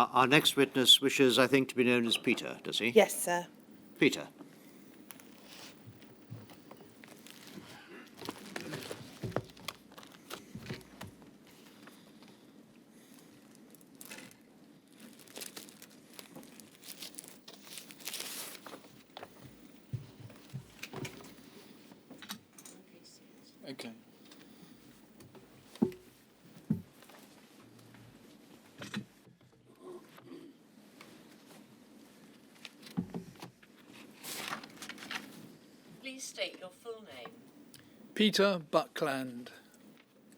Our next witness wishes, I think, to be known as Peter, does he? Yes, sir. Peter. Okay. Please state your full name Peter Buckland.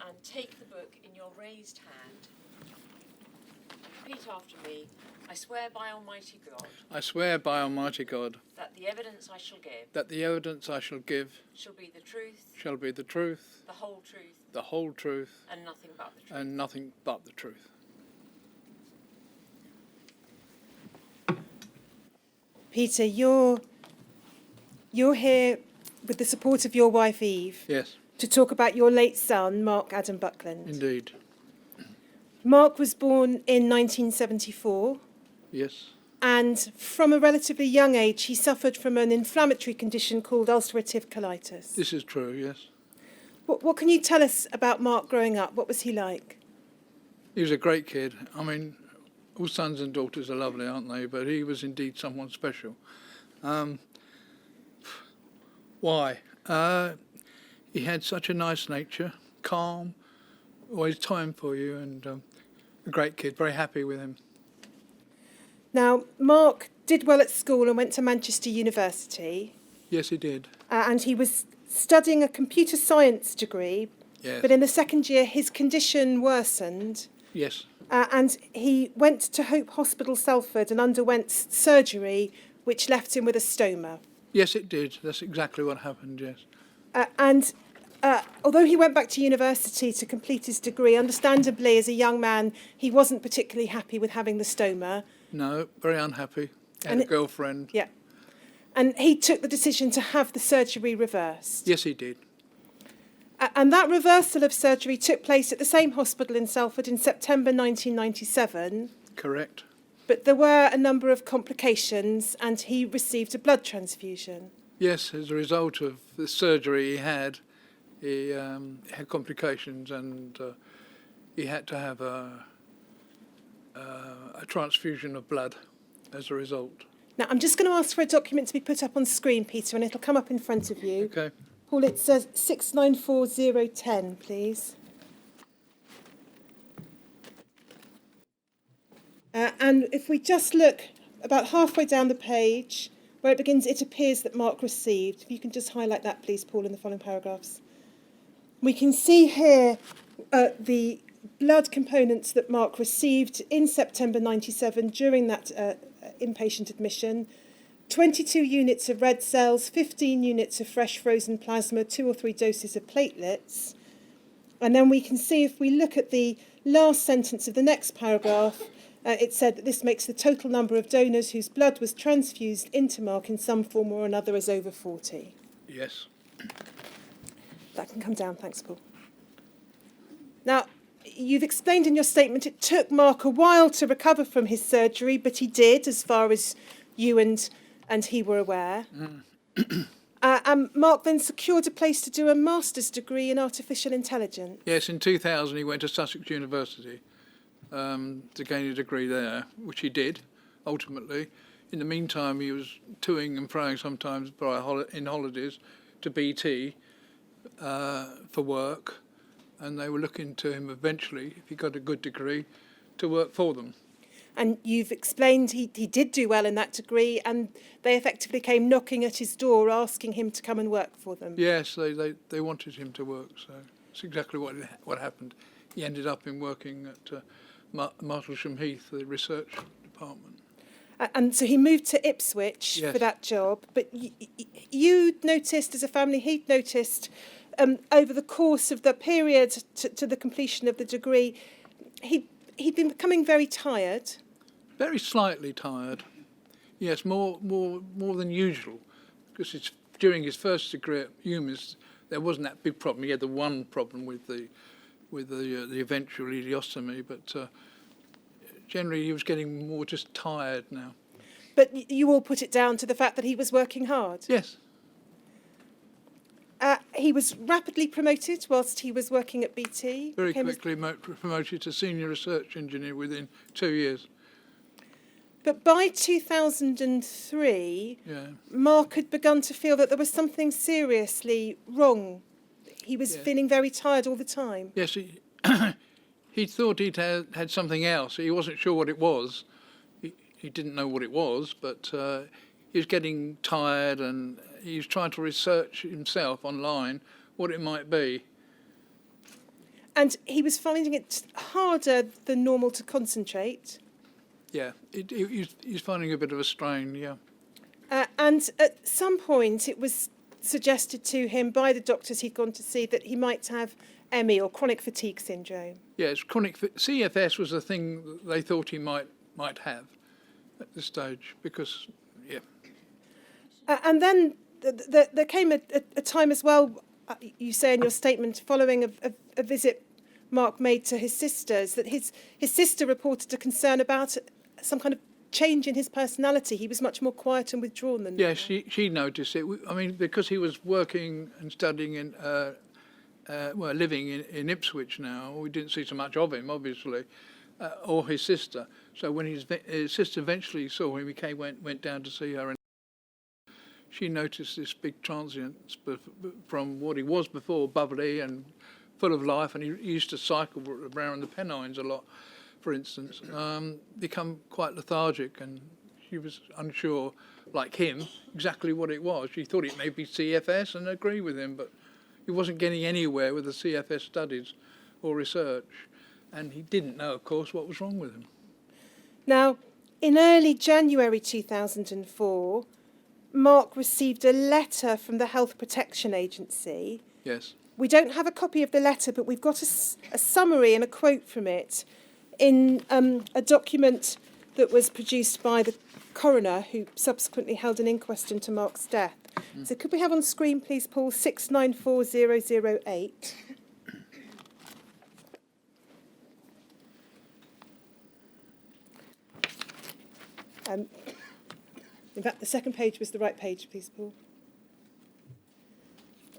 and take the book in your raised hand. Repeat after me. I swear by Almighty God I swear by Almighty God that the evidence I shall give that the evidence I shall give shall be the truth, shall be the truth, the whole truth, the whole truth, and nothing but the truth. and nothing but the truth. Peter, you're here with the support of your wife Eve Yes, to talk about your late son, Mark Adam Buckland. indeed. Mark was born in 1974, Yes, and from a relatively young age, he suffered from an inflammatory condition called ulcerative colitis. this is true, yes. What can you tell us about Mark growing up? What was he like? He was a great kid. I mean, all sons and daughters are lovely, aren't they? But he was indeed someone special. Why? He had such a nice nature, calm, always time for you, and a great kid, very happy with him. Now, Mark did well at school and went to Manchester University, Yes, he did. and he was studying a computer science degree, Yes. but in the second year his condition worsened, Yes. and he went to Hope Hospital, Salford, and underwent surgery, which left him with a stoma. Yes, it did. That's exactly what happened, yes. And although he went back to university to complete his degree, understandably, as a young man, he wasn't particularly happy with having the stoma. No, very unhappy. Had And a girlfriend. Yeah. And he took the decision to have the surgery reversed. Yes, he did. And that reversal of surgery took place at the same hospital in Salford in September 1997. Correct. But there were a number of complications, and he received a blood transfusion. Yes, as a result of the surgery he had complications, and he had to have a transfusion of blood as a result. Now, I'm just going to ask for a document to be put up on screen, Peter, and it'll come up in front of you. Okay. Paul, it says 694010, please. And if we just look about halfway down the page, where it begins, it appears that Mark received. If you can just highlight that, please, Paul, in the following paragraphs. We can see here the blood components that Mark received in September 97 during that inpatient admission. 22 units of red cells, 15 units of fresh frozen plasma, 2 or 3 doses of platelets. And then we can see, if we look at the last sentence of the next paragraph, it said that this makes the total number of donors whose blood was transfused into Mark in some form or another as over 40. Yes. That can come down. Thanks, Paul. Now, you've explained in your statement it took Mark a while to recover from his surgery, but he did, as far as you and he were aware. And Mark then secured a place to do a master's degree in artificial intelligence. Yes, in 2000 he went to Sussex University to gain a degree there, which he did, ultimately. In the meantime, he was toing and froing sometimes in holidays to BT for work, and they were looking to him eventually, if he got a good degree, to work for them. And you've explained he did do well in that degree, and they effectively came knocking at his door asking him to come and work for them. Yes, they wanted him to work, so it's exactly what happened. He ended up in working at Martlesham Heath, the research department. And so he moved to Ipswich Yes. for that job. But you noticed, as a family, he'd noticed over the course of the period to the completion of the degree, he'd been becoming very tired. Very slightly tired. Yes, more than usual, because during his first degree at UMIS, there wasn't that big problem. He had the one problem with the eventual ileostomy, but generally he was getting more just tired now. But you all put it down to the fact that he was working hard. Yes. He was rapidly promoted whilst he was working at BT. Very became quickly promoted to senior research engineer within 2 years. But by 2003, Yeah. Mark had begun to feel that there was something seriously wrong. He was feeling very tired all the time. Yes, he thought he'd had something else. He wasn't sure what it was. He didn't know what it was, but he was getting tired, and he was trying to research himself online what it might be. And he was finding it harder than normal to concentrate. Yeah, he's finding a bit of a strain, yeah. And at some point it was suggested to him by the doctors he'd gone to see that he might have ME, or chronic fatigue syndrome. Yes, CFS was the thing that they thought he might have at this stage, because, yeah. And then there came a time as well, you say in your statement, following a visit Mark made to his sisters, that his sister reported a concern about some kind of change in his personality. He was much more quiet and withdrawn than Yeah, she noticed it. I mean, because he was working and studying in, living in Ipswich now, we didn't see so much of him, obviously, or his sister. So when his sister eventually saw him, he went down to see her, and she noticed this big transience from what he was before, bubbly and full of life, and he used to cycle around the Pennines a lot, for instance, become quite lethargic, and she was unsure, like him, exactly what it was. She thought it may be CFS and agree with him, but he wasn't getting anywhere with the CFS studies or research, and he didn't know, of course, what was wrong with him. Now, in early January 2004, Mark received a letter from the Health Protection Agency. Yes. We don't have a copy of the letter, but we've got a summary and a quote from it in a document that was produced by the coroner, who subsequently held an inquest into Mark's death. So could we have on screen, please, Paul, 694008. In fact, the second page was the right page, please, Paul.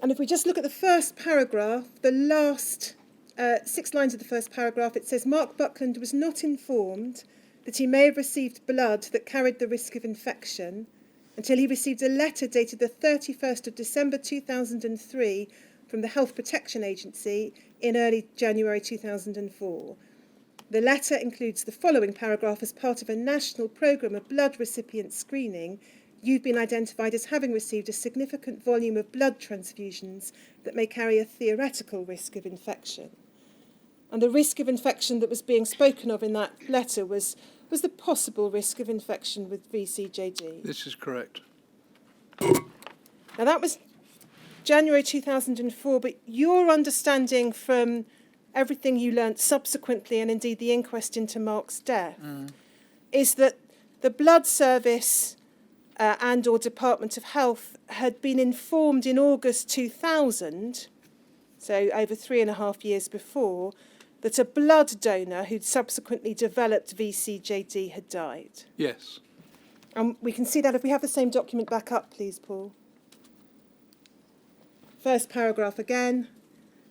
And if we just look at the first paragraph, the last 6 lines of the first paragraph, it says, Mark Buckland was not informed that he may have received blood that carried the risk of infection until he received a letter dated the 31st of December 2003 from the Health Protection Agency in early January 2004. The letter includes the following paragraph: as part of a national programme of blood recipient screening, you've been identified as having received a significant volume of blood transfusions that may carry a theoretical risk of infection. And the risk of infection that was being spoken of in that letter was the possible risk of infection with VCJD. This is correct. Now that was January 2004, but your understanding from everything you learnt subsequently, and indeed the inquest into Mark's death, is that the Blood Service and or Department of Health had been informed in August 2000, so over 3.5 years before, that a blood donor who'd subsequently developed VCJD had died. Yes. And we can see that if we have the same document back up, please, Paul. First paragraph again,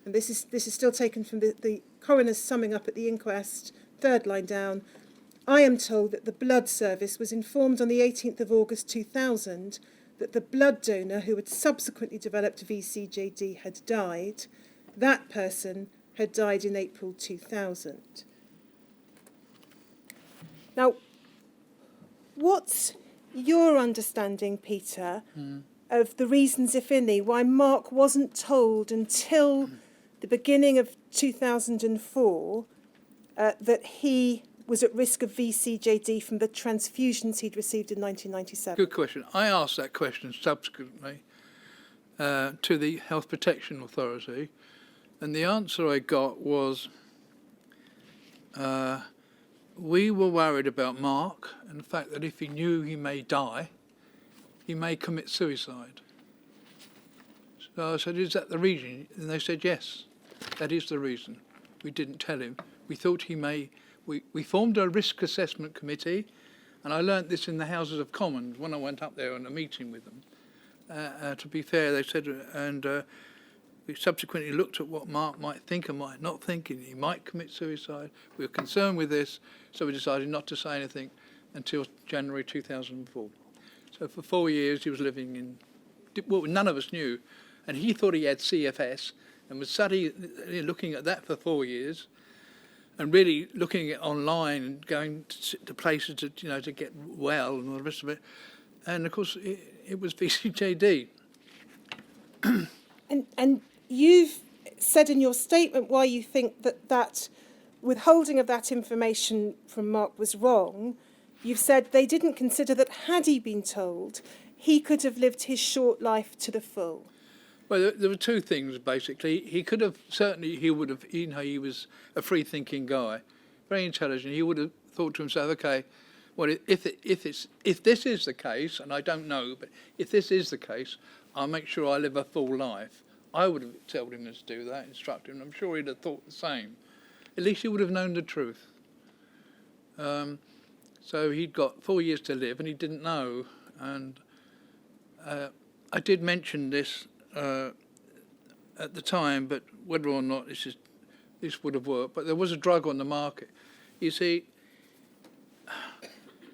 and this is still taken from the coroner's summing up at the inquest, third line down. I am told that the Blood Service was informed on the 18th of August 2000 that the blood donor who had subsequently developed VCJD had died. That person had died in April 2000. Now, what's your understanding, Peter, of the reasons, if any, why Mark wasn't told until the beginning of 2004 that he was at risk of VCJD from the transfusions he'd received in 1997? Good question. I asked that question subsequently to the Health Protection Authority, and the answer I got was we were worried about Mark and the fact that if he knew he may die, he may commit suicide. So I said, is that the reason? And they said, yes, that is the reason. We didn't tell him. We thought he may, We formed a risk assessment committee, and I learnt this in the Houses of Commons when I went up there on a meeting with them. To be fair, they said, and we subsequently looked at what Mark might think and might not think, and he might commit suicide. We were concerned with this, so we decided not to say anything until January 2004. So for 4 years he was living in, well, none of us knew, and he thought he had CFS and was studying, looking at that for 4 years, and really looking at online and going to places to, to get well and all the rest of it. And of course it was VCJD. And you've said in your statement why you think that withholding of that information from Mark was wrong. You've said they didn't consider that had he been told, he could have lived his short life to the full. Well, there were two things, basically. He could have, certainly he would have, he was a free-thinking guy, very intelligent. He would have thought to himself, okay, well, if this is the case, and I don't know, but if this is the case, I'll make sure I live a full life. I would have told him to do that, instructed him. I'm sure he'd have thought the same. At least he would have known the truth. So he'd got 4 years to live, and he didn't know. And I did mention this at the time, but whether or not this would have worked. But there was a drug on the market. You see,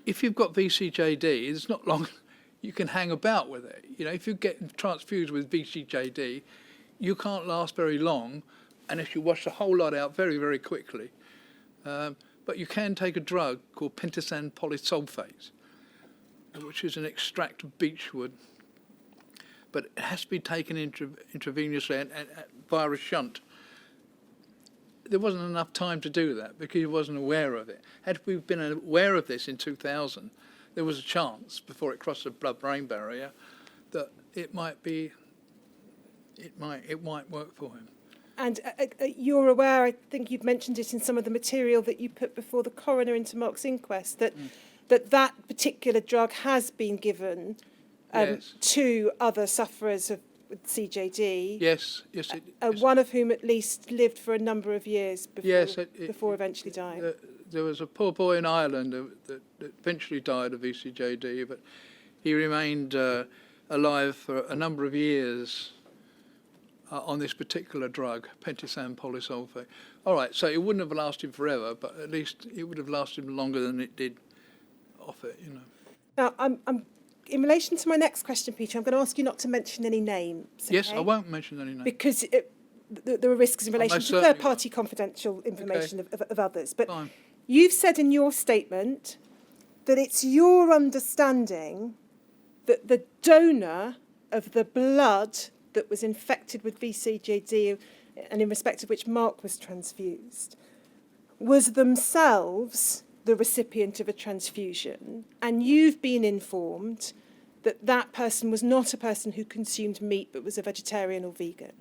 if you've got VCJD, it's not long you can hang about with it. If you get transfused with VCJD, you can't last very long unless you wash the whole lot out very, very quickly. But you can take a drug called pentosan polysulfate, which is an extract of beechwood, but it has to be taken intravenously and via a shunt. There wasn't enough time to do that because he wasn't aware of it. Had we been aware of this in 2000, there was a chance before it crossed the blood-brain barrier that it might work for him. And you're aware, I think you've mentioned it in some of the material that you put before the coroner into Mark's inquest, that particular drug has been given Yes. to other sufferers of CJD. Yes. One of whom at least lived for a number of years before eventually dying. There was a poor boy in Ireland that eventually died of VCJD, but he remained alive for a number of years on this particular drug, pentosan polysulfate. All right, so it wouldn't have lasted forever, but at least it would have lasted longer than it did off it, Now, I'm in relation to my next question, Peter, I'm going to ask you not to mention any names. Yes, okay? I won't mention any names. Because there are risks in relation to third-party confidential information of others. But Fine. You've said in your statement that it's your understanding that the donor of the blood that was infected with VCJD and in respect of which Mark was transfused was themselves the recipient of a transfusion, and you've been informed that that person was not a person who consumed meat but was a vegetarian or vegan.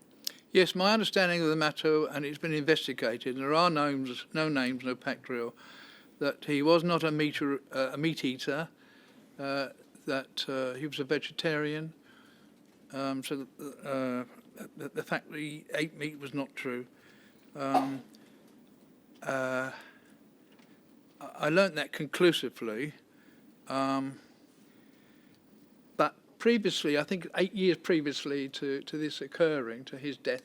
Yes, my understanding of the matter, and it's been investigated, and there are no names, no pack drill, that he was not a meat eater, that he was a vegetarian. So the fact that he ate meat was not true. I learnt that conclusively. But previously, I think 8 years previously to this occurring, to his death,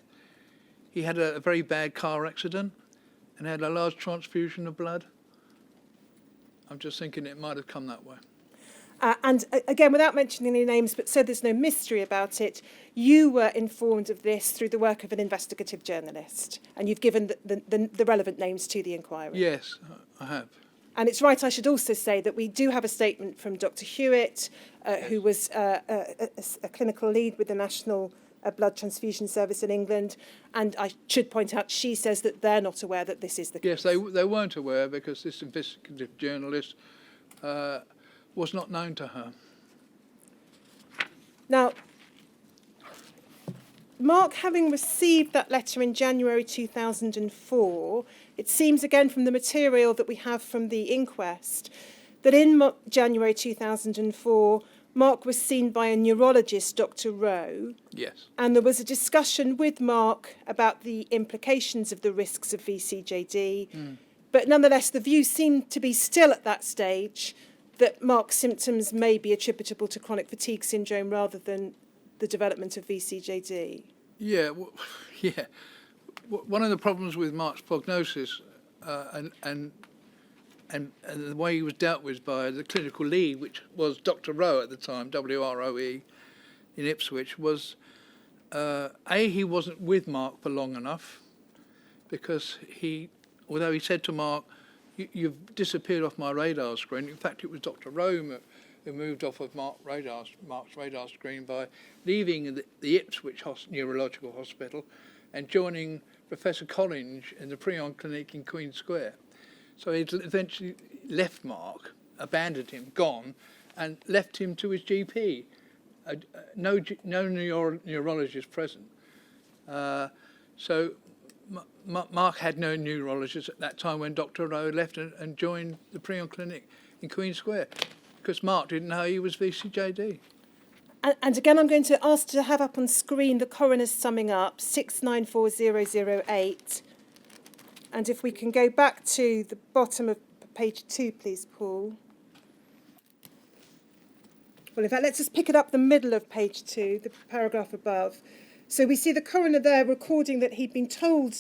he had a very bad car accident and had a large transfusion of blood. I'm just thinking it might have come that way. And again, without mentioning any names, but so there's no mystery about it, you were informed of this through the work of an investigative journalist, and you've given the relevant names to the inquiry. Yes, I have. And it's right, I should also say that we do have a statement from Dr. Hewitt, who was a clinical lead with the National Blood Transfusion Service in England. And I should point out, she says that they're not aware that this is the case. Yes, they weren't aware because this investigative journalist was not known to her. Now, Mark, having received that letter in January 2004, it seems again from the material that we have from the inquest that in January 2004, Mark was seen by a neurologist, Dr. Rowe. Yes. And there was a discussion with Mark about the implications of the risks of VCJD. But nonetheless, the view seemed to be still at that stage that Mark's symptoms may be attributable to chronic fatigue syndrome rather than the development of VCJD. Yeah, yeah. One of the problems with Mark's prognosis and the way he was dealt with by the clinical lead, which was Dr. Rowe at the time, WROE, in Ipswich, was he wasn't with Mark for long enough, because although he said to Mark, you've disappeared off my radar screen. In fact, it was Dr. Rowe who moved off of Mark's radar screen by leaving the Ipswich Neurological Hospital and joining Professor Collins in the Prion Clinic in Queen Square. So he eventually left Mark, abandoned him, gone, and left him to his GP. No neurologist present. So Mark had no neurologist at that time when Dr. Rowe left and joined the Prion Clinic in Queen Square, because Mark didn't know he was VCJD. And again, I'm going to ask to have up on screen the coroner's summing up, 694008. And if we can go back to the bottom of page 2, please, Paul. Well, in fact, let's just pick it up the middle of page 2, the paragraph above. So we see the coroner there recording that he'd been told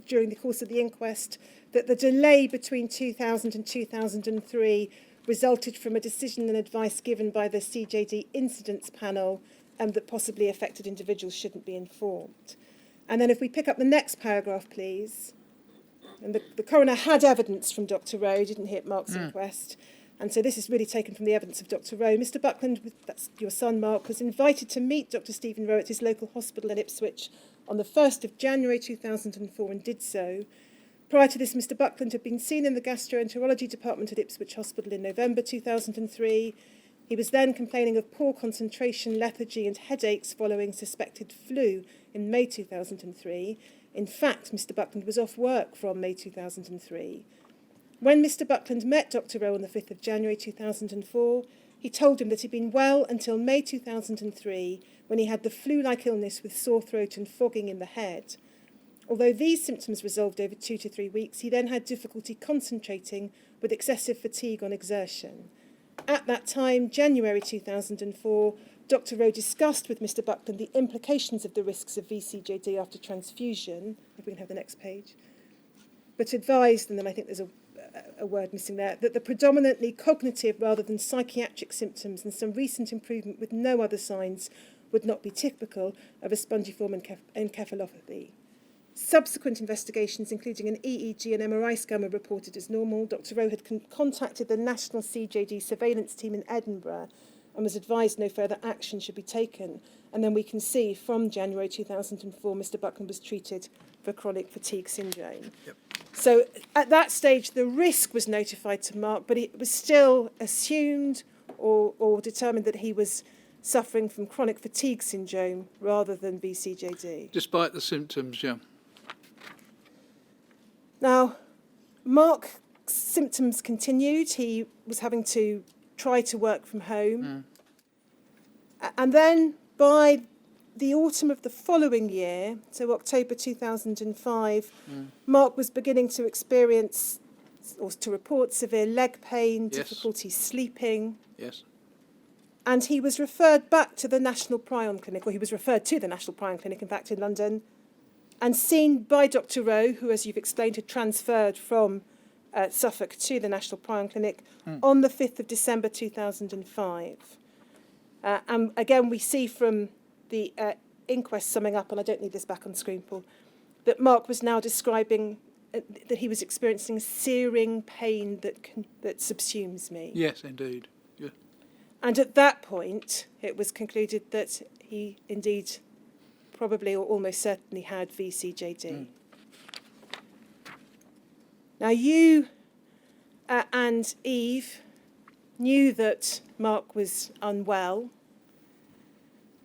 during the course of the inquest that the delay between 2000 and 2003 resulted from a decision and advice given by the CJD incidents panel that possibly affected individuals shouldn't be informed. And then if we pick up the next paragraph, please. And the coroner had evidence from Dr. Rowe, didn't he, at Mark's inquest. And so this is really taken from the evidence of Dr. Rowe. Mr. Buckland, that's your son, Mark, was invited to meet Dr. Stephen Rowe at his local hospital in Ipswich on the 1st of January 2004 and did so. Prior to this, Mr. Buckland had been seen in the gastroenterology department at Ipswich Hospital in November 2003. He was then complaining of poor concentration, lethargy and headaches following suspected flu in May 2003. In fact, Mr. Buckland was off work from May 2003. When Mr. Buckland met Dr. Rowe on the 5th of January 2004, he told him that he'd been well until May 2003, when he had the flu-like illness with sore throat and fogging in the head. Although these symptoms resolved over 2 to 3 weeks, he then had difficulty concentrating with excessive fatigue on exertion. At that time, January 2004, Dr. Rowe discussed with Mr. Buckland the implications of the risks of VCJD after transfusion, if we can have the next page, but advised, and then I think there's a word missing there, that the predominantly cognitive rather than psychiatric symptoms and some recent improvement with no other signs would not be typical of a spongiform encephalopathy. Subsequent investigations, including an EEG and MRI scan, were reported as normal. Dr. Rowe had contacted the National CJD surveillance team in Edinburgh and was advised no further action should be taken. And then we can see from January 2004, Mr. Buckland was treated for chronic fatigue syndrome. Yep. So at that stage, the risk was notified to Mark, but it was still assumed or determined that he was suffering from chronic fatigue syndrome rather than VCJD. Despite the symptoms, yeah. Now, Mark's symptoms continued. He was having to try to work from home. And then by the autumn of the following year, so October 2005, Mark was beginning to experience or to report severe leg pain, difficulty sleeping. Yes. And he was referred back to the National Prion Clinic, or he was referred to the National Prion Clinic, in fact, in London, and seen by Dr. Rowe, who, as you've explained, had transferred from Suffolk to the National Prion Clinic on the 5th of December 2005. And again, we see from the inquest summing up, and I don't need this back on screen, Paul, that Mark was now describing that he was experiencing searing pain that subsumes me. Yes, indeed. Yeah. And at that point, it was concluded that he indeed probably or almost certainly had VCJD. Now, you and Eve knew that Mark was unwell,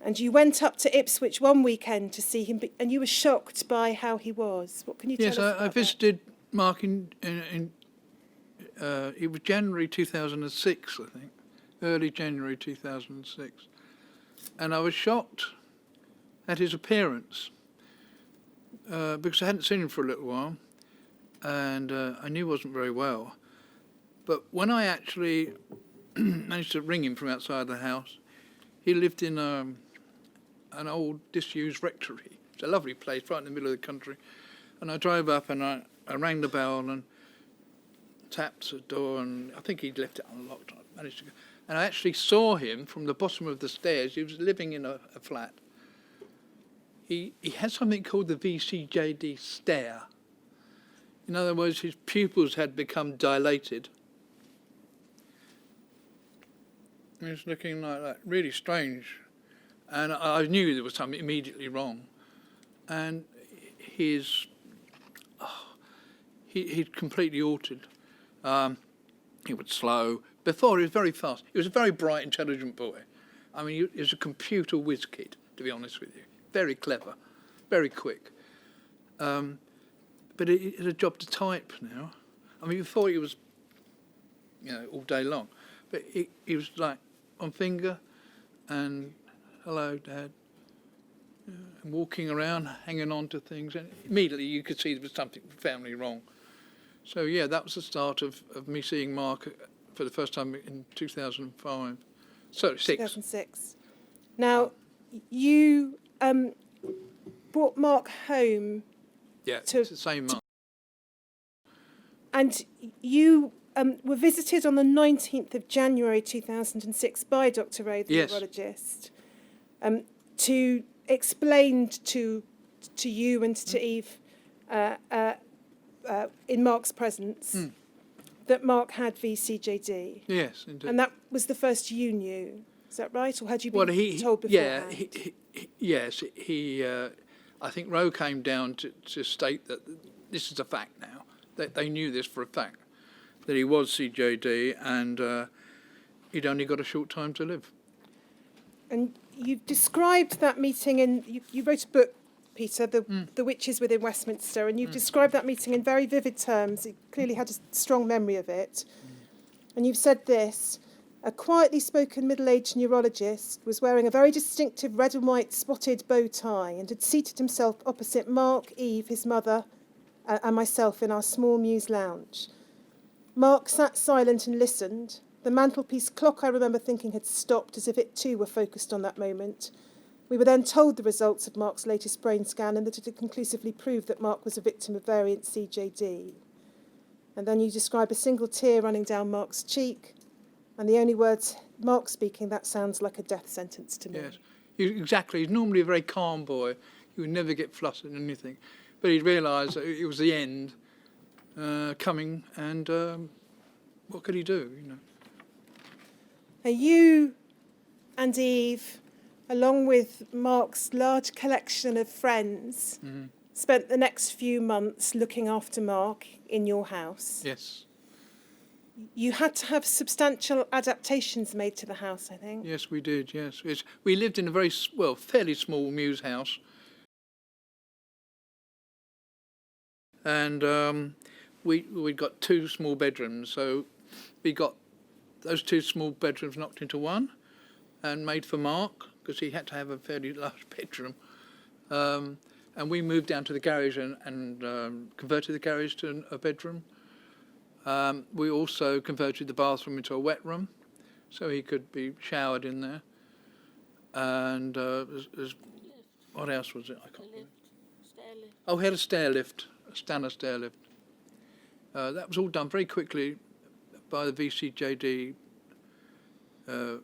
and you went up to Ipswich one weekend to see him, and you were shocked by how he was. What can you tell us about Yes, I visited Mark it was January 2006, I think, early January 2006. And I was shocked at his appearance because I hadn't seen him for a little while. and I knew he wasn't very well. But when I actually managed to ring him from outside the house, he lived in an old disused rectory. It's a lovely place right in the middle of the country. And I drove up and I rang the bell and tapped the door, and I think he'd left it unlocked. I managed to go. And I actually saw him from the bottom of the stairs. He was living in a flat. He had something called the VCJD stare. In other words, his pupils had become dilated. He was looking like that, really strange. And I knew there was something immediately wrong. And he'd completely altered. He would slow. Before, he was very fast. He was a very bright, intelligent boy. I mean, he was a computer whiz kid, to be honest with you. Very clever, very quick. But he had a job to type now. I mean, before he was, all day long. But he was like on finger and, hello, Dad. And walking around, hanging on to things. And immediately you could see there was something profoundly wrong. So, yeah, that was the start of me seeing Mark for the first time in 2005. So, 2006. Now, you brought Mark home. Yeah, it's the same month. And you were visited on the 19th of January 2006 by Dr. Ray, the neurologist, to explain to you and to Eve in Mark's presence that Mark had VCJD. Yes, indeed. And that was the first you knew. Is that right? Or had you been told beforehand? Yes. I think Rowe came down to state that this is a fact now. That they knew this for a fact, that he was CJD and he'd only got a short time to live. And you've described that meeting you wrote a book, Peter, The Witches Within Westminster, and you've described that meeting in very vivid terms. You clearly had a strong memory of it. And you've said this: a quietly spoken middle-aged neurologist was wearing a very distinctive red and white spotted bow tie and had seated himself opposite Mark, Eve, his mother, and myself in our small mews lounge. Mark sat silent and listened. The mantelpiece clock, I remember thinking, had stopped, as if it too were focused on that moment. We were then told the results of Mark's latest brain scan and that it had conclusively proved that Mark was a victim of variant CJD. And then you describe a single tear running down Mark's cheek, and the only words, Mark speaking, that sounds like a death sentence to me. Yes, exactly. He's normally a very calm boy. He would never get flustered or anything. But he'd realised that it was the end coming, and what could he do, Now you and Eve, along with Mark's large collection of friends, spent the next few months looking after Mark in your house. Yes. You had to have substantial adaptations made to the house, I think. Yes, we did, yes. We lived in a fairly small mews house. And we got 2 small bedrooms, so we got those 2 small bedrooms knocked into one and made for Mark, because he had to have a fairly large bedroom. And we moved down to the garage and converted the garage to a bedroom. We also converted the bathroom into a wet room, so he could be showered in there. And what else was it? I can't remember. Stair lift. Oh, we had a stair lift, a Stanner stair lift. That was all done very quickly by the VCJD. I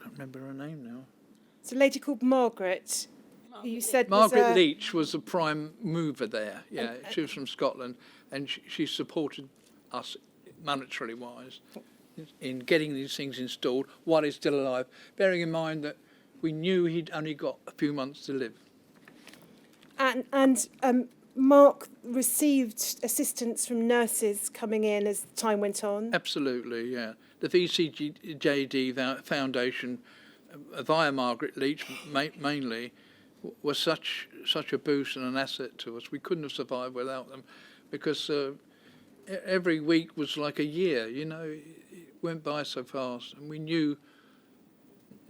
can't remember her name now. It's a lady called Margaret, who you said Margaret was Leach was the prime mover there. Yeah, she was from Scotland, and she supported us monetarily wise in getting these things installed while he's still alive, bearing in mind that we knew he'd only got a few months to live. And Mark received assistance from nurses coming in as time went on. Absolutely, yeah. The VCJD Foundation, via Margaret Leach mainly, was such a boost and an asset to us. We couldn't have survived without them, because every week was like a year, it went by so fast, and we knew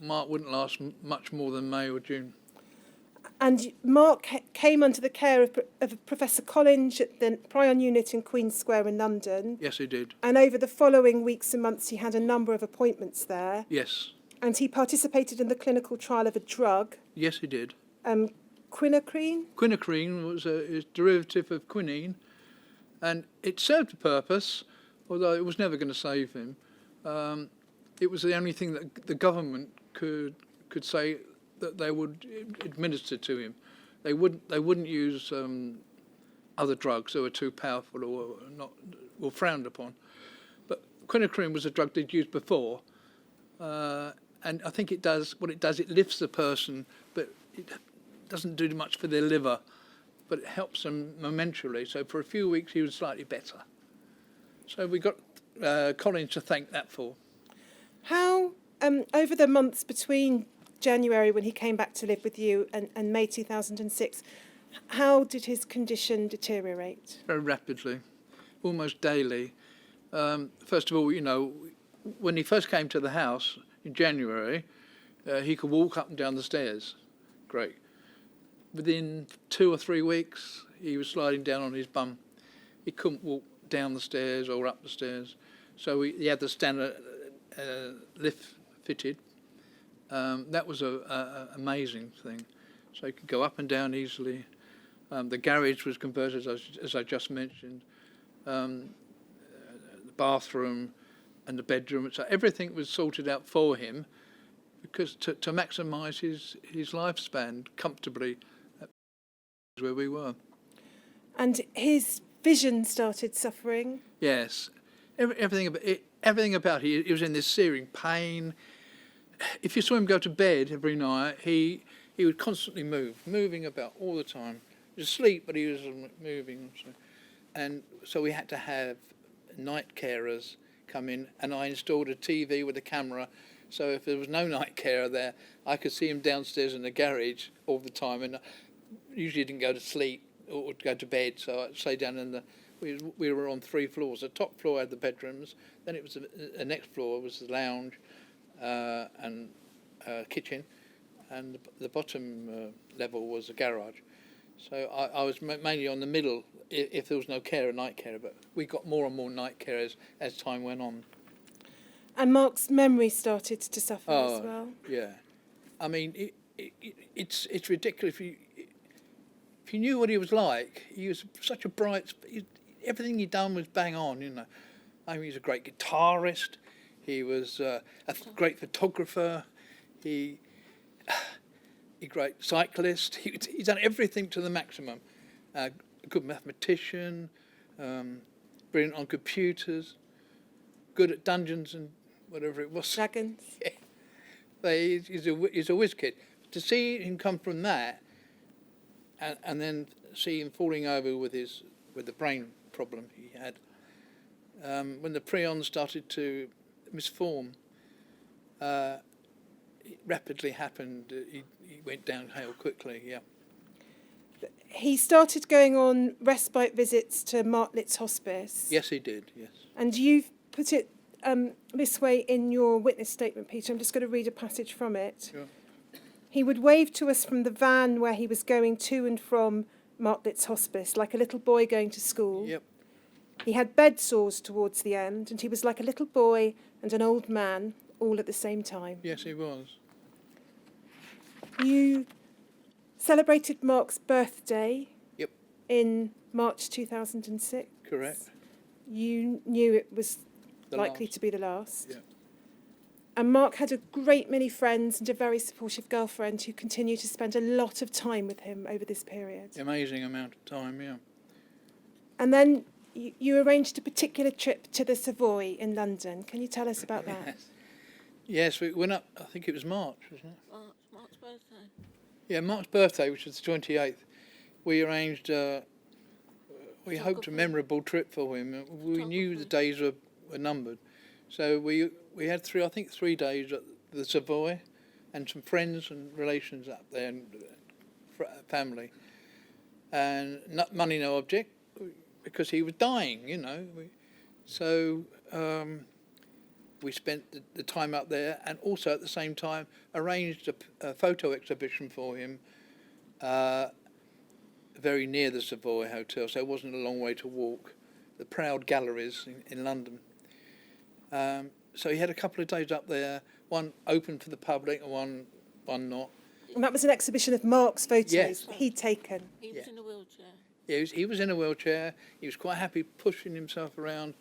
Mark wouldn't last much more than May or June. And Mark came under the care of Professor Collins at the Prion Unit in Queen Square in London. Yes, he did. And over the following weeks and months, he had a number of appointments there. Yes. And he participated in the clinical trial of a drug, Yes, he did. quinacrine. Quinacrine was a derivative of quinine, and it served a purpose, although it was never going to save him. It was the only thing that the government could say that they would administer to him. They wouldn't use other drugs that were too powerful or frowned upon. But quinacrine was a drug they'd used before, and I think it does what it does. It lifts the person, but it doesn't do much for their liver, but it helps them momentarily. So for a few weeks he was slightly better. So we got Collins to thank that for. How, over the months between January when he came back to live with you and May 2006, how did his condition deteriorate? Very rapidly, almost daily. First of all, when he first came to the house in January, he could walk up and down the stairs. Great. Within 2 or 3 weeks, he was sliding down on his bum. He couldn't walk down the stairs or up the stairs. So he had the standard lift fitted. That was an amazing thing. So he could go up and down easily. The garage was converted, as I just mentioned. The bathroom and the bedroom. So everything was sorted out for him because to maximise his lifespan comfortably where we were. And his vision started suffering? Yes. Everything about it. He was in this searing pain. If you saw him go to bed every night, he would constantly moving about all the time. He was asleep, but he was moving. And so we had to have night carers come in, and I installed a TV with a camera. So if there was no night carer there, I could see him downstairs in the garage all the time, and usually didn't go to sleep or go to bed. So I'd stay down in the. We were on 3 floors. The top floor had the bedrooms. Then it was the next floor was the lounge and kitchen, and the bottom level was the garage. So I was mainly on the middle if there was no night carer. But we got more and more night carers as time went on. And Mark's memory started to suffer as well. Yeah, I mean it's ridiculous. If you knew what he was like, he was such a bright. Everything he'd done was bang on. I mean, he's a great guitarist. He was a great photographer. He great cyclist. He's done everything to the maximum. A good mathematician, brilliant on computers, good at dungeons and whatever it was. Dragons. Yeah. He's a whiz kid. To see him come from that, and then see him falling over with the brain problem he had. When the prion started to misform, it rapidly happened. He went downhill quickly. Yeah. He started going on respite visits to Martlett's Hospice. Yes, he did. Yes. And you've put it this way in your witness statement, Peter. I'm just going to read a passage from it. Sure. He would wave to us from the van where he was going to and from Martlett's Hospice, like a little boy going to school. Yep. He had bed sores towards the end, and he was like a little boy and an old man, all at the same time. Yes, he was. You celebrated Mark's birthday. Yep. In March 2006. Correct. You knew it was likely to be the last. Yeah. And Mark had a great many friends and a very supportive girlfriend who continued to spend a lot of time with him over this period. Amazing amount of time, yeah. And then you arranged a particular trip to the Savoy in London. Can you tell us about that? Yes, we went up, I think it was March, wasn't it? Mark's birthday. Yeah, Mark's birthday, which was the 28th. We arranged, we hoped a memorable trip for him. We knew the days were numbered. So we had 3 days at the Savoy and some friends and relations up there and family. And money no object because he was dying, So we spent the time up there and also at the same time arranged a photo exhibition for him very near the Savoy Hotel, so it wasn't a long way to walk. The Proud Galleries in London. So he had a couple of days up there, one open for the public and one not. And that was an exhibition of Mark's photos Yes. that he'd taken. He was in a wheelchair. Yeah, he was in a wheelchair. He was quite happy pushing himself around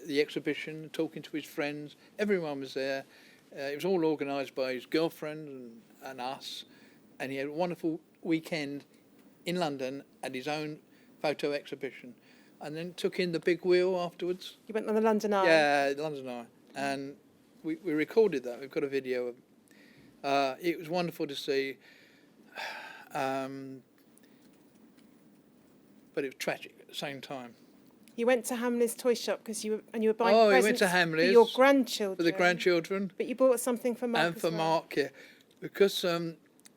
the exhibition, talking to his friends. Everyone was there. It was all organised by his girlfriend and us. And he had a wonderful weekend in London at his own photo exhibition. And then took in the big wheel afterwards. You went on the London Eye. Yeah, London Eye. And we recorded that. We've got a video of it. It was wonderful to see. But it was tragic at the same time. You went to Hamley's toy shop because you were buying Oh, we presents went to for Hamley's your grandchildren. For the grandchildren. But you bought something for Mark And as for well. Mark, yeah. Because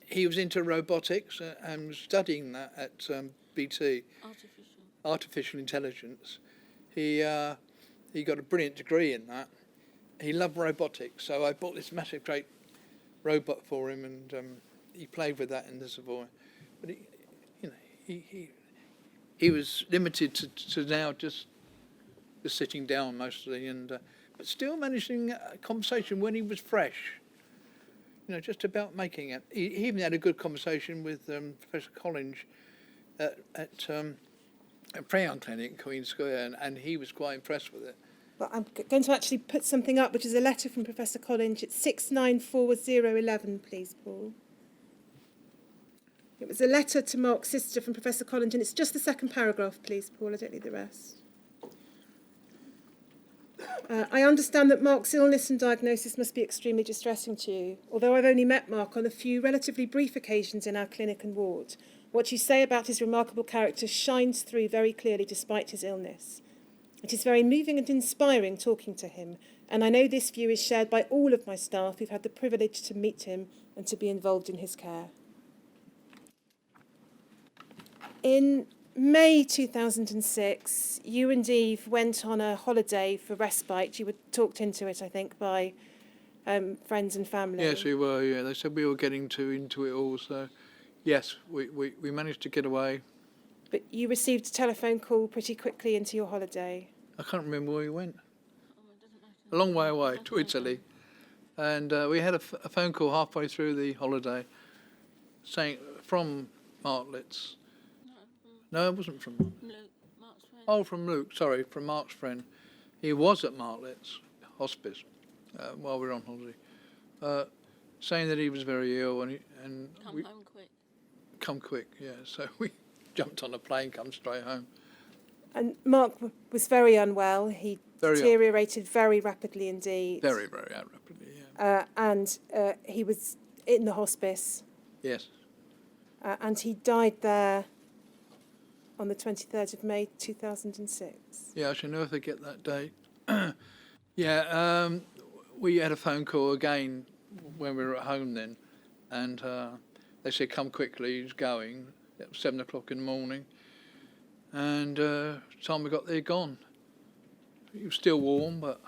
he was into robotics and was studying that at BT, Artificial Intelligence. He got a brilliant degree in that. He loved robotics, so I bought this massive, great robot for him, and he played with that in the Savoy. But he was limited to now just sitting down mostly, and but still managing a conversation when he was fresh. Just about making it. He even had a good conversation with Professor Collins at Preon Clinic, Queen Square, and he was quite impressed with it. Well, I'm going to actually put something up, which is a letter from Professor Collins. It's 694011, please, Paul. It was a letter to Mark's sister from Professor Collins, and it's just the second paragraph, please, Paul. I don't need the rest. I understand that Mark's illness and diagnosis must be extremely distressing to you. Although I've only met Mark on a few relatively brief occasions in our clinic and ward, what you say about his remarkable character shines through very clearly despite his illness. It is very moving and inspiring talking to him, and I know this view is shared by all of my staff who've had the privilege to meet him and to be involved in his care. In May 2006, you and Eve went on a holiday for respite. You were talked into it, I think, by friends and family. Yes, we were, yeah. They said we were getting into it all, so yes, we managed to get away. But you received a telephone call pretty quickly into your holiday. I can't remember where we went. A long way away, to Italy. And we had a phone call halfway through the holiday saying, from Martlet's. No, it wasn't from Luke, Mark's friend. Oh, from Luke, sorry, from Mark's friend. He was at Martlet's hospice while we were on holiday, saying that he was very ill and Come home quick. Come quick, yeah. So we jumped on a plane, come straight home. And Mark was very unwell. He Very deteriorated very rapidly indeed. Very, very rapidly, yeah. And he was in the hospice. Yes. And he died there on the 23rd of May 2006. Yeah, I shall never forget that date. Yeah, we had a phone call again when we were at home then, and they said, come quickly, he's going. It was 7 o'clock in the morning, and time we got there, gone. It was still warm, but,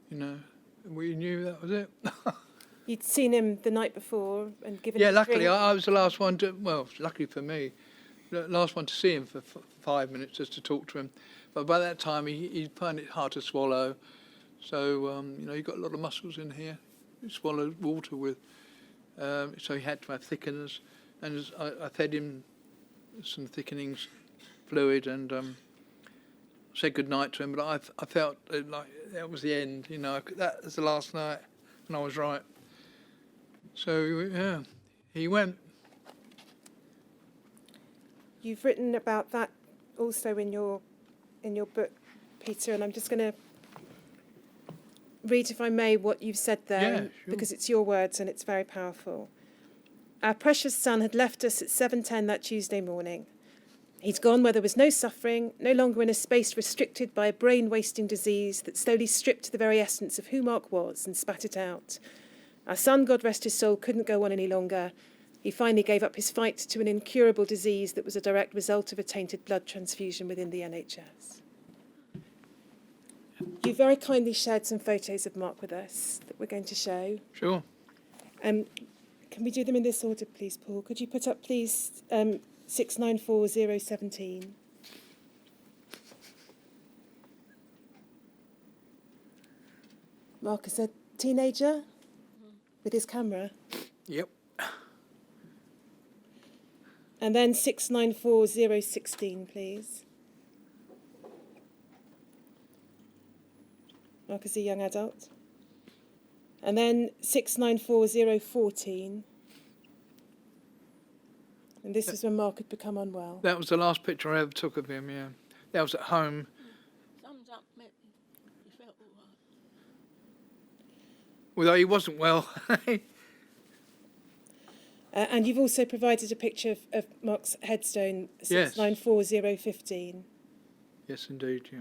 we knew that was it. You'd seen him the night before and given Yeah, him a luckily, drink. I was the last one to, well, luckily for me, the last one to see him for 5 minutes just to talk to him. But by that time, he found it hard to swallow. So, you've got a lot of muscles in here. You swallow water with. So he had to have thickeners. And I fed him some thickenings fluid and said goodnight to him. But I felt like that was the end. That was the last night, and I was right. So, yeah, he went. You've written about that also in your book, Peter, and I'm just going to read, if I may, what you've said there, Yeah, sure. because it's your words and it's very powerful. Our precious son had left us at 7:10 that Tuesday morning. He'd gone where there was no suffering, no longer in a space restricted by a brain-wasting disease that slowly stripped the very essence of who Mark was and spat it out. Our son, God rest his soul, couldn't go on any longer. He finally gave up his fight to an incurable disease that was a direct result of a tainted blood transfusion within the NHS. You very kindly shared some photos of Mark with us that we're going to show. Sure. Can we do them in this order, please, Paul? Could you put up, please, 694017? Mark is a teenager with his camera. Yep. And then 694016, please. Mark is a young adult. And then 694014. And this was when Mark had become unwell. That was the last picture I ever took of him, yeah. That was at home. Thumbs up, mate. You felt all right. Although he wasn't well. And you've also provided a picture of Mark's headstone, Yes. 694015. Yes, indeed, yeah.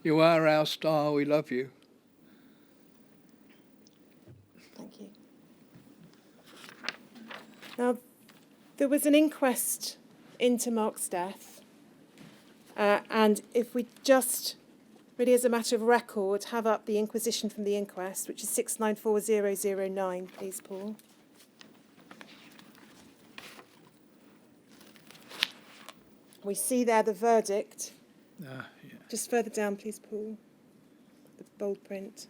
You are our star, we love you. Thank you. Now, there was an inquest into Mark's death, and if we just, really as a matter of record, have up the inquisition from the inquest, which is 694009, please, Paul. We see there the verdict. Yeah. Just further down, please, Paul. The bold print.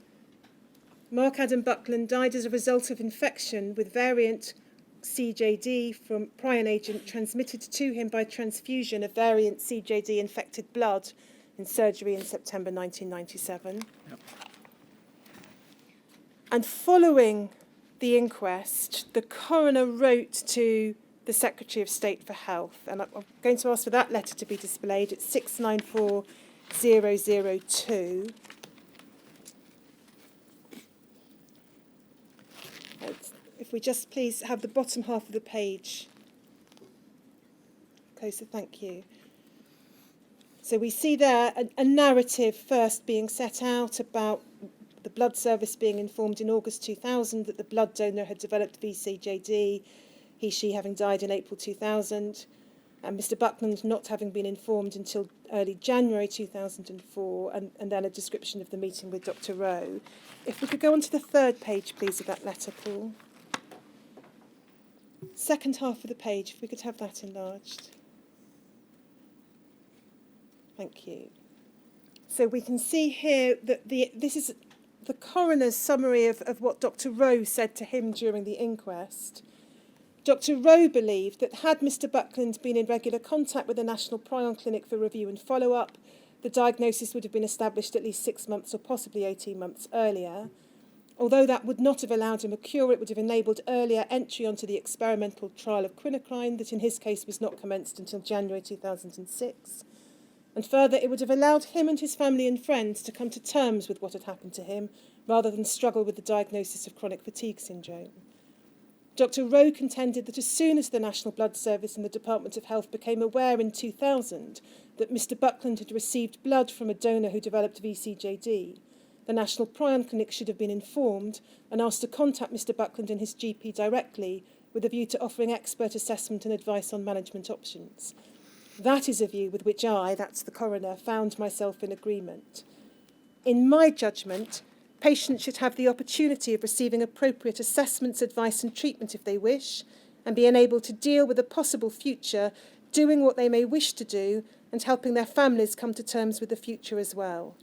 Mark Adam Buckland died as a result of infection with variant CJD from prion agent transmitted to him by transfusion of variant CJD infected blood in surgery in September 1997. Yep. And following the inquest, the coroner wrote to the Secretary of State for Health, and I'm going to ask for that letter to be displayed at 694002. If we just please have the bottom half of the page closer, thank you. So we see there a narrative first being set out about the blood service being informed in August 2000 that the blood donor had developed VCJD, she having died in April 2000, and Mr. Buckland not having been informed until early January 2004, and then a description of the meeting with Dr. Rowe. If we could go on to the third page, please, of that letter, Paul. Second half of the page, if we could have that enlarged. Thank you. So we can see here that this is the coroner's summary of what Dr. Rowe said to him during the inquest. Dr. Rowe believed that had Mr. Buckland been in regular contact with the National Prion Clinic for review and follow-up, the diagnosis would have been established at least 6 months or possibly 18 months earlier. Although that would not have allowed him a cure, it would have enabled earlier entry onto the experimental trial of quinacrine that in his case was not commenced until January 2006. And further, it would have allowed him and his family and friends to come to terms with what had happened to him rather than struggle with the diagnosis of chronic fatigue syndrome. Dr. Rowe contended that as soon as the National Blood Service and the Department of Health became aware in 2000 that Mr. Buckland had received blood from a donor who developed VCJD, the National Prion Clinic should have been informed and asked to contact Mr. Buckland and his GP directly with a view to offering expert assessment and advice on management options. That is a view with which I, that's the coroner, found myself in agreement. In my judgment, patients should have the opportunity of receiving appropriate assessments, advice and treatment if they wish, and be enabled to deal with a possible future, doing what they may wish to do and helping their families come to terms with the future as well.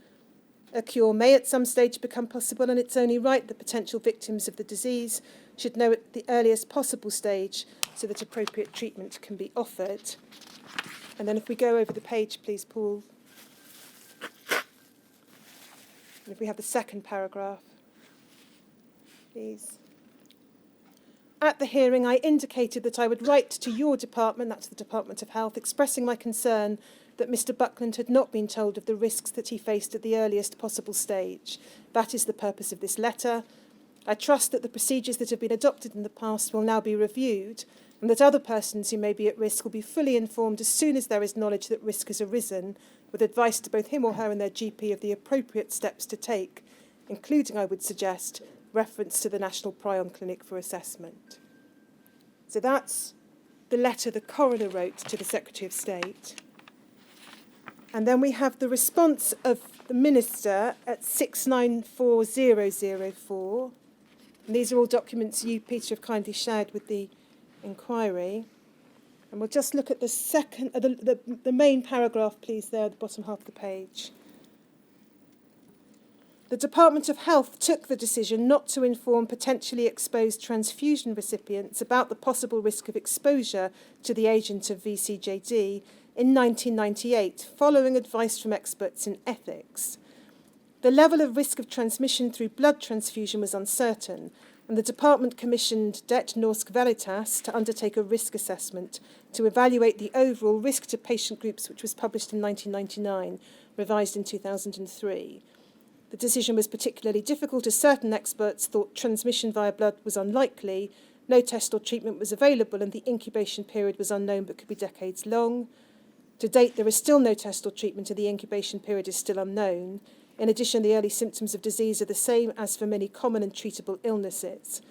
A cure may at some stage become possible, and it's only right that potential victims of the disease should know at the earliest possible stage so that appropriate treatment can be offered. And then if we go over the page, please, Paul. And if we have the second paragraph, please. At the hearing, I indicated that I would write to your department, that's the Department of Health, expressing my concern that Mr. Buckland had not been told of the risks that he faced at the earliest possible stage. That is the purpose of this letter. I trust that the procedures that have been adopted in the past will now be reviewed, and that other persons who may be at risk will be fully informed as soon as there is knowledge that risk has arisen, with advice to both him or her and their GP of the appropriate steps to take, including, I would suggest, reference to the National Prion Clinic for assessment. So that's the letter the coroner wrote to the Secretary of State. And then we have the response of the Minister at 694004. And these are all documents you, Peter, have kindly shared with the inquiry. And we'll just look at the second, the main paragraph, please, there at the bottom half of the page. The Department of Health took the decision not to inform potentially exposed transfusion recipients about the possible risk of exposure to the agent of VCJD in 1998, following advice from experts in ethics. The level of risk of transmission through blood transfusion was uncertain, and the department commissioned Det Norsk Veritas to undertake a risk assessment to evaluate the overall risk to patient groups, which was published in 1999, revised in 2003. The decision was particularly difficult as certain experts thought transmission via blood was unlikely, no test or treatment was available, and the incubation period was unknown but could be decades long. To date, there is still no test or treatment, and the incubation period is still unknown. In addition, the early symptoms of disease are the same as for many common and treatable illnesses.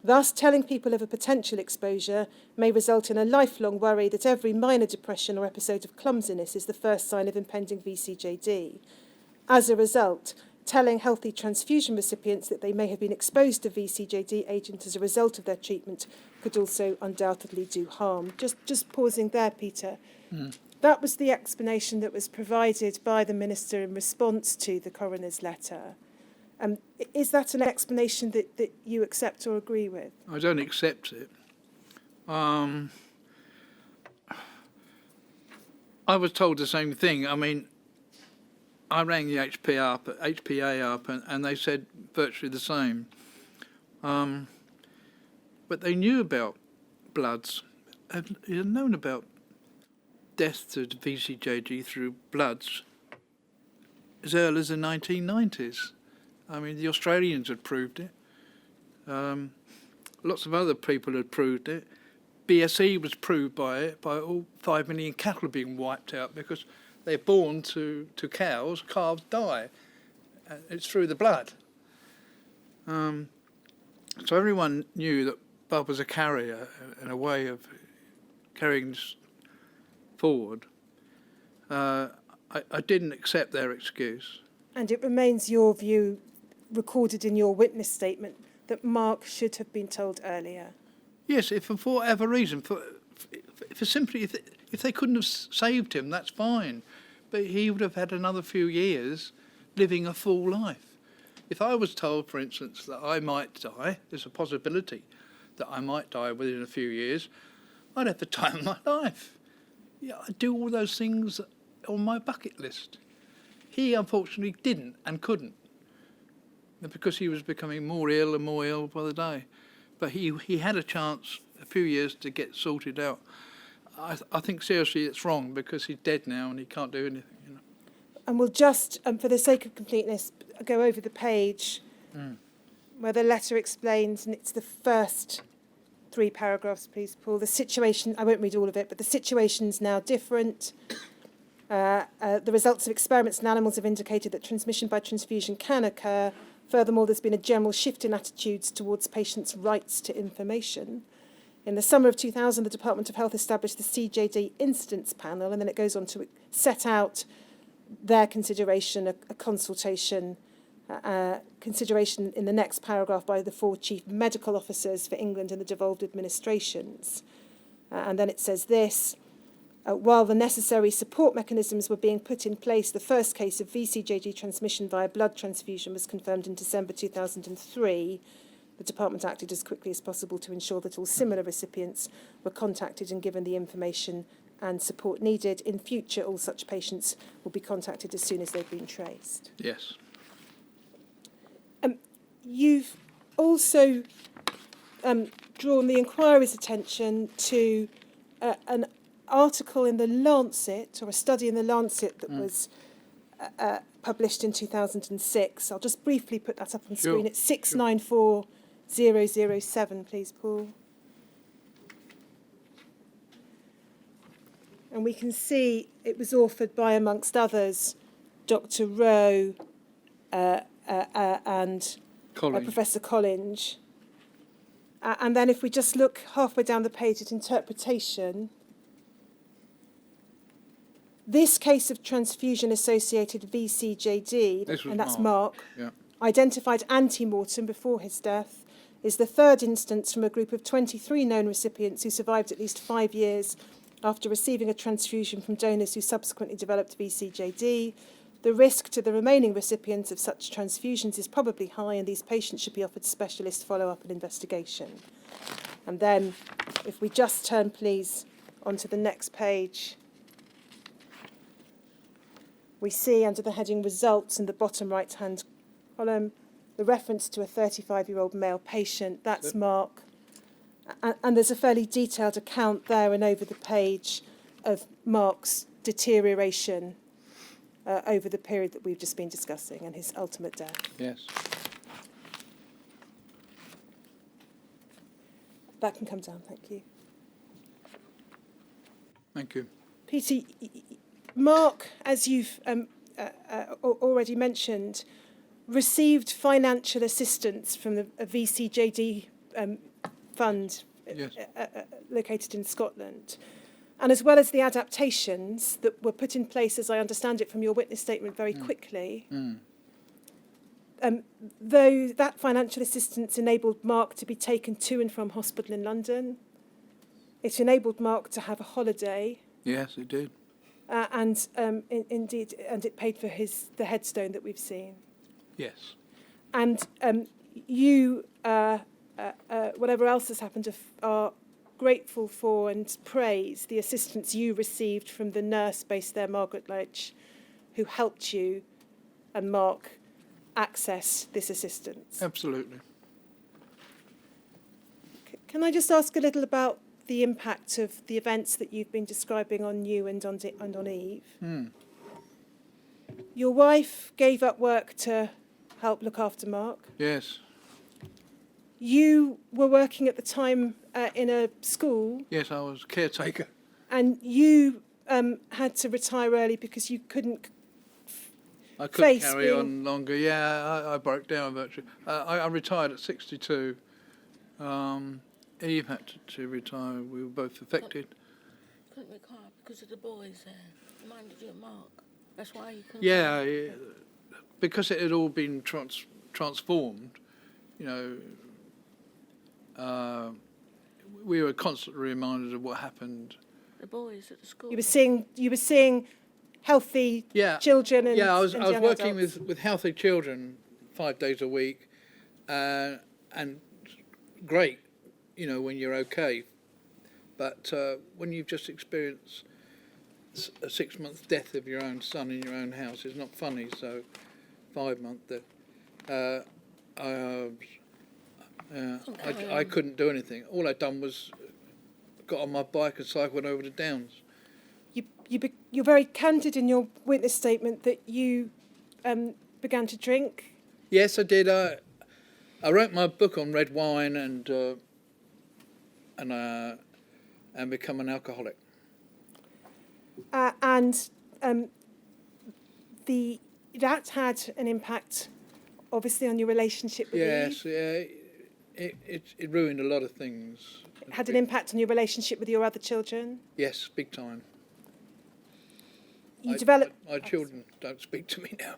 Thus, telling people of a potential exposure may result in a lifelong worry that every minor depression or episode of clumsiness is the first sign of impending VCJD. As a result, telling healthy transfusion recipients that they may have been exposed to VCJD agent as a result of their treatment could also undoubtedly do harm. Just pausing there, Peter. That was the explanation that was provided by the Minister in response to the coroner's letter. Is that an explanation that you accept or agree with? I don't accept it. I was told the same thing. I mean, I rang the HPA up, and they said virtually the same. But they knew about bloods, had known about death to VCJD through bloods as early as the 1990s. I mean, the Australians had proved it. Lots of other people had proved it. BSE was proved by it, by all 5 million cattle being wiped out because they're born to cows, calves die. It's through the blood. So everyone knew that Bob was a carrier and a way of carrying this forward. I didn't accept their excuse. And it remains your view, recorded in your witness statement, that Mark should have been told earlier? Yes, if for whatever reason, if they couldn't have saved him, that's fine. But he would have had another few years living a full life. If I was told, for instance, that I might die, there's a possibility that I might die within a few years, I'd have the time of my life. Yeah, I'd do all those things on my bucket list. He unfortunately didn't and couldn't, because he was becoming more ill by the day. But he had a chance, a few years, to get sorted out. I think seriously it's wrong because he's dead now and he can't do anything. You know. And we'll just, for the sake of completeness, go over the page where the letter explains, and it's the first 3 paragraphs, please, Paul. The situation, I won't read all of it, but the situation's now different. The results of experiments in animals have indicated that transmission by transfusion can occur. Furthermore, there's been a general shift in attitudes towards patients' rights to information. In the summer of 2000, the Department of Health established the CJD Incidents Panel, and then it goes on to set out their consideration, a consultation, consideration in the next paragraph by the 4 chief medical officers for England and the devolved administrations. And then it says this: while the necessary support mechanisms were being put in place, the first case of VCJD transmission via blood transfusion was confirmed in December 2003. The department acted as quickly as possible to ensure that all similar recipients were contacted and given the information and support needed. In future, all such patients will be contacted as soon as they've been traced. Yes. You've also drawn the inquiry's attention to an article in the Lancet, or a study in the Lancet that was published in 2006. I'll just briefly put that up on screen. It's 694007, please, Paul. And we can see it was authored by, amongst others, Dr. Rowe and Professor Collinge. And then if we just look halfway down the page at interpretation, This case of transfusion-associated VCJD, This was and that's Mark. Mark, Yeah. identified ante-mortem before his death, is the third instance from a group of 23 known recipients who survived at least 5 years after receiving a transfusion from donors who subsequently developed VCJD. The risk to the remaining recipients of such transfusions is probably high, and these patients should be offered specialist follow-up and investigation. And then, if we just turn, please, onto the next page, we see under the heading Results in the bottom right-hand column the reference to a 35-year-old male patient. That's Mark. And there's a fairly detailed account there and over the page of Mark's deterioration over the period that we've just been discussing and his ultimate death. Yes. That can come down, thank you. Thank you. Peter, Mark, as you've already mentioned, received financial assistance from a VCJD fund Yes. located in Scotland. And as well as the adaptations that were put in place, as I understand it from your witness statement, very quickly, though that financial assistance enabled Mark to be taken to and from hospital in London, it enabled Mark to have a holiday. Yes, it did. Indeed, and it paid for the headstone that we've seen. Yes. And you, whatever else has happened, are grateful for and praise the assistance you received from the nurse based there, Margaret Leitch, who helped you and Mark access this assistance. Absolutely. Can I just ask a little about the impact of the events that you've been describing on you and on Eve? Your wife gave up work to help look after Mark. Yes. You were working at the time in a school. Yes, I was caretaker. And you had to retire early because you couldn't I couldn't face carry being- on longer. Yeah, I broke down virtually. I retired at 62. Eve had to retire. We were both affected. Couldn't retire because of the boys there. Reminded you of Mark. That's why you couldn't. Yeah, because it had all been transformed, you know, we were constantly reminded of what happened. The boys at the school. You were seeing healthy children and I was young working adults. with healthy children 5 days a week, and great, you know, when you're okay, but when you've just experienced a 6-month death of your own son in your own house, it's not funny. So 5-month death, I couldn't do anything. All I'd done was got on my bike and cycled over the downs. You're very candid in your witness statement that you began to drink. Yes, I did. I wrote my book on red wine and become an alcoholic. That had an impact, obviously, on your relationship with Yes, Eve. yeah. It ruined a lot of things. It had an impact on your relationship with your other children. Yes, big time. You developed. My children don't speak to me now.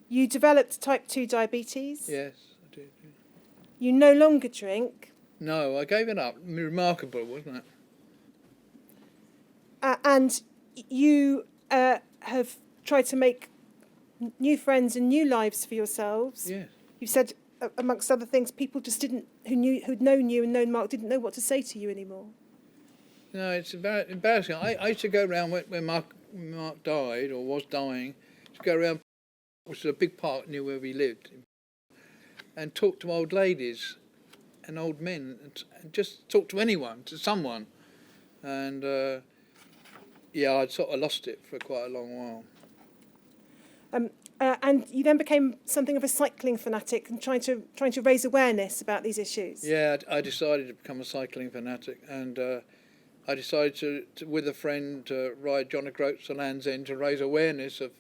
You developed type 2 diabetes. Yes, I did. Yeah. You no longer drink. No, I gave it up. Remarkable, wasn't it? And you have tried to make new friends and new lives for yourselves. Yes. You said, amongst other things, people just didn't, who'd known you and known Mark, didn't know what to say to you anymore. No, it's embarrassing. I used to go around when Mark died or was dying, to go around, which is a big park near where we lived, and talk to old ladies and old men, and just talk to anyone, to someone. And I'd sort of lost it for quite a long while. And you then became something of a cycling fanatic and trying to raise awareness about these issues. Yeah, I decided to become a cycling fanatic, and I decided to with a friend, to ride John O'Groats to Land's End to raise awareness of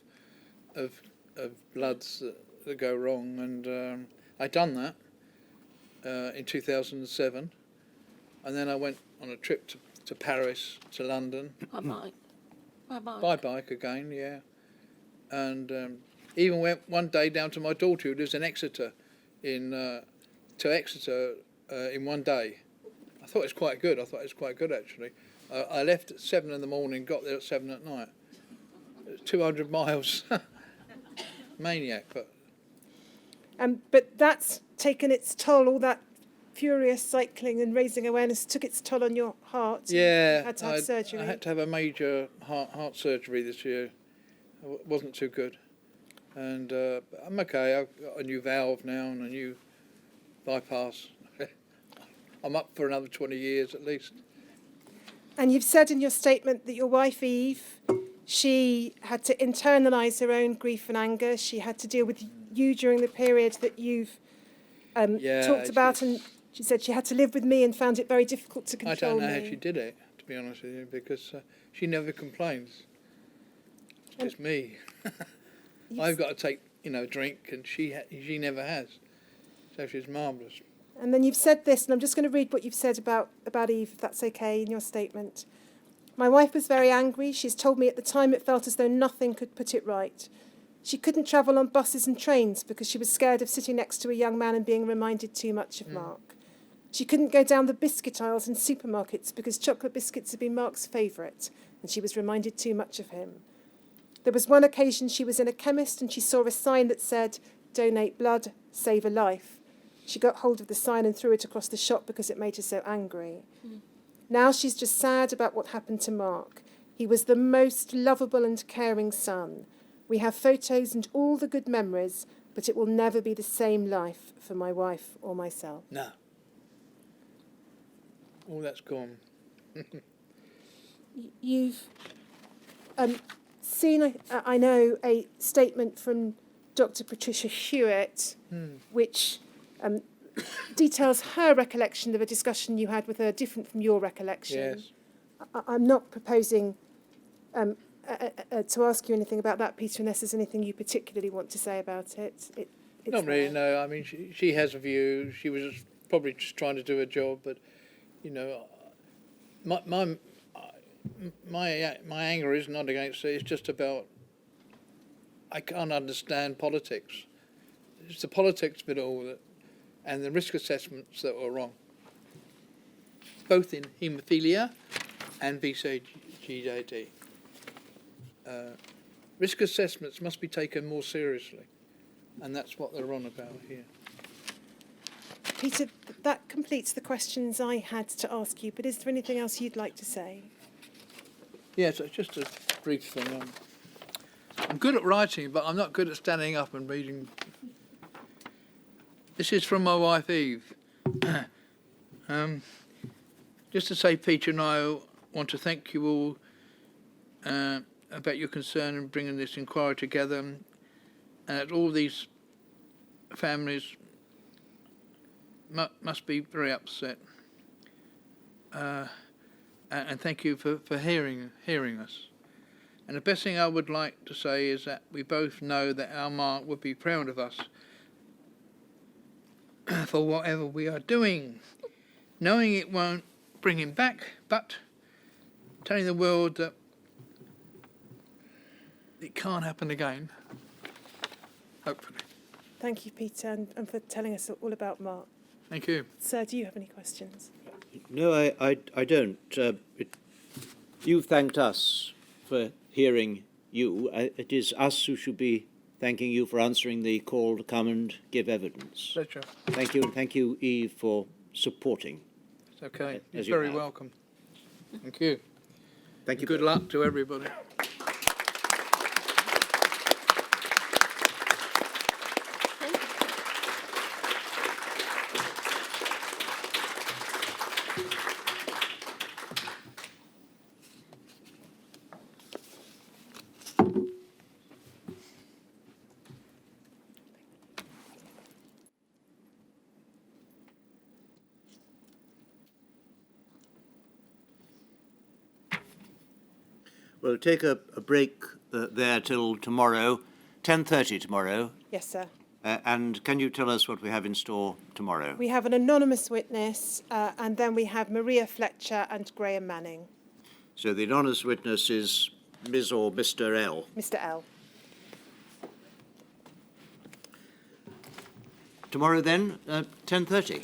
bloods that go wrong, and I'd done that in 2007, and then I went on a trip to Paris, to London. I might. Bye-bye. by bike again, yeah. And even went one day down to my daughter who lives in Exeter, to Exeter in one day. I thought it was quite good. Actually. I left at 7 in the morning, got there at 7 at night. It was 200 miles. Maniac, but But that's taken its toll. All that furious cycling and raising awareness took its toll on your heart. yeah, You had to have surgery. I had to have a major heart surgery this year. It wasn't too good. And I'm okay. I've got a new valve now and a new bypass. I'm up for another 20 years at least. And you've said in your statement that your wife Eve, she had to internalise her own grief and anger. She had to deal with you during the period that you've talked about, and she said she had to live with me and found it very difficult to control me. I don't know how she did it, to be honest with you, because she never complains. It's just me. I've got to take, drink, and she never has. So she's marvellous. And then you've said this, and I'm just going to read what you've said about Eve, if that's okay, in your statement. My wife was very angry. She's told me at the time it felt as though nothing could put it right. She couldn't travel on buses and trains because she was scared of sitting next to a young man and being reminded too much of Mark. She couldn't go down the biscuit aisles in supermarkets because chocolate biscuits had been Mark's favourite, and she was reminded too much of him. There was one occasion she was in a chemist and she saw a sign that said, "Donate blood, save a life." She got hold of the sign and threw it across the shop because it made her so angry. Now she's just sad about what happened to Mark. He was the most lovable and caring son. We have photos and all the good memories, but it will never be the same life for my wife or myself. No. All that's gone. You've seen, I know, a statement from Dr. Patricia Hewitt, which details her recollection of a discussion you had with her different from your recollection. Yes. I'm not proposing to ask you anything about that, Peter, unless there's anything you particularly want to say about it. It's Not really, there. no. I mean, she has a view. She was probably just trying to do her job, but, my anger is not against it. It's just about I can't understand politics. It's the politics of it all and the risk assessments that were wrong, both in haemophilia and VCGD. Risk assessments must be taken more seriously, and that's what they're on about here. Peter, that completes the questions I had to ask you, but is there anything else you'd like to say? Yes, it's just a brief thing. I'm good at writing, but I'm not good at standing up and reading. This is from my wife, Eve. Just to say, Peter and I want to thank you all about your concern in bringing this inquiry together, and that all these families must be very upset. And thank you for hearing us. And the best thing I would like to say is that we both know that our Mark would be proud of us for whatever we are doing, knowing it won't bring him back, but telling the world that it can't happen again, hopefully. Thank you, Peter, and for telling us all about Mark. Thank you. Sir, do you have any questions? No, I don't. You've thanked us for hearing you. It is us who should be thanking you for answering the call to come and give evidence. Pleasure. Thank you, and thank you, Eve, for supporting. It's okay. As You're you very have. welcome. Thank you. Thank you. Good luck to everybody. We'll take a break there till tomorrow, 10:30 tomorrow. Yes, sir. And can you tell us what we have in store tomorrow? We have an anonymous witness, and then we have Maria Fletcher and Graham Manning. So the anonymous witness is Ms. or Mr. L. Mr. L. Tomorrow then, 10:30.